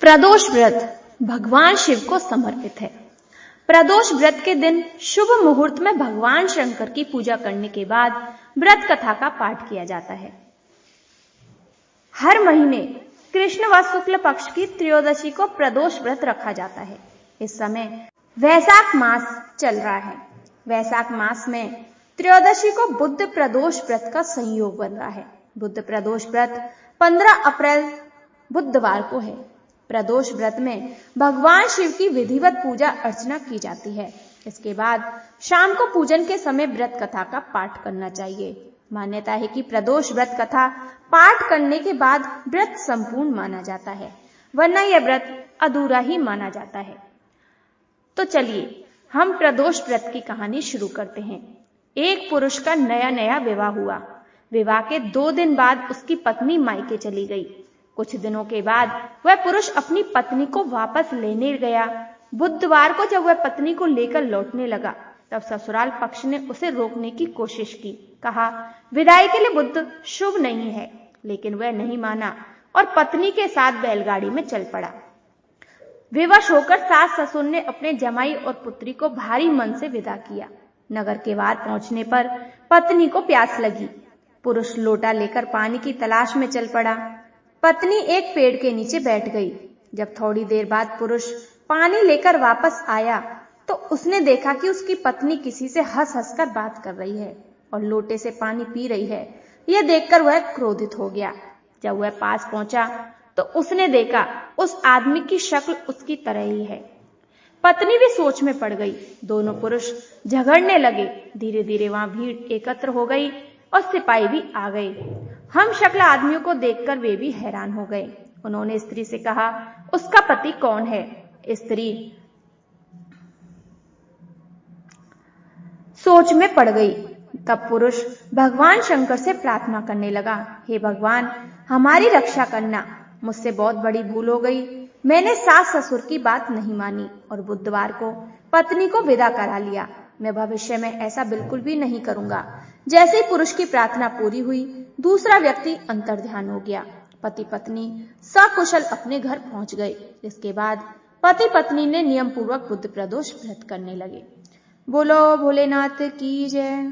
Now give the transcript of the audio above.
प्रदोष व्रत भगवान शिव को समर्पित है। प्रदोष व्रत के दिन शुभ मुहूर्त में भगवान शंकर की पूजा करने के बाद व्रत कथा का पाठ किया जाता है। हर महीने कृष्ण व शुक्ल पक्ष की त्रयोदशी को प्रदोष व्रत रखा जाता है। इस समय वैशाख मास चल रहा है। वैशाख मास में त्रयोदशी को बुद्ध प्रदोष व्रत का संयोग बन रहा है। बुद्ध प्रदोष व्रत 15 अप्रैल बुधवार को है। प्रदोष व्रत में भगवान शिव की विधिवत पूजा अर्चना की जाती है। इसके बाद शाम को पूजन के समय व्रत कथा का पाठ करना चाहिए। मान्यता है कि प्रदोष व्रत कथा पाठ करने के बाद व्रत संपूर्ण माना जाता है, वरना यह व्रत अधूरा ही माना जाता है। तो चलिए हम प्रदोष व्रत की कहानी शुरू करते हैं। एक पुरुष का नया विवाह हुआ। विवाह के 2 दिन बाद उसकी पत्नी मायके चली गई। कुछ दिनों के बाद वह पुरुष अपनी पत्नी को वापस लेने गया। बुधवार को जब वह पत्नी को लेकर लौटने लगा, तब ससुराल पक्ष ने उसे रोकने की कोशिश की। कहा, विदाई के लिए बुध शुभ नहीं है, लेकिन वह नहीं माना और पत्नी के साथ बैलगाड़ी में चल पड़ा। विवश होकर सास ससुर ने अपने जमाई और पुत्री को भारी मन से विदा किया। नगर के बाहर पहुंचने पर पत्नी को प्यास लगी। पुरुष लोटा लेकर पानी की तलाश में चल पड़ा। पत्नी एक पेड़ के नीचे बैठ गई। जब थोड़ी देर बाद पुरुष पानी लेकर वापस आया तो उसने देखा कि उसकी पत्नी किसी से हंस कर बात कर रही है और लोटे से पानी पी रही है। यह देखकर वह क्रोधित हो गया। जब वह पास पहुंचा तो उसने देखा उस आदमी की शक्ल उसकी तरह ही है। पत्नी भी सोच में पड़ गई। दोनों पुरुष झगड़ने लगे। धीरे धीरे वहां भीड़ एकत्र हो गई और सिपाही भी आ गए। हम शक्ल आदमियों को देखकर वे भी हैरान हो गए। उन्होंने स्त्री से कहा, उसका पति कौन है? स्त्री सोच में पड़ गई। तब पुरुष भगवान शंकर से प्रार्थना करने लगा, हे भगवान, हमारी रक्षा करना। मुझसे बहुत बड़ी भूल हो गई। मैंने सास ससुर की बात नहीं मानी और बुधवार को पत्नी को विदा करा लिया। मैं भविष्य में ऐसा बिल्कुल भी नहीं करूंगा। जैसे ही पुरुष की प्रार्थना पूरी हुई, दूसरा व्यक्ति अंतर्ध्यान हो गया। पति पत्नी सकुशल अपने घर पहुंच गए। इसके बाद पति पत्नी ने नियम पूर्वक बुद्ध प्रदोष व्रत करने लगे। बोलो भोलेनाथ की जय।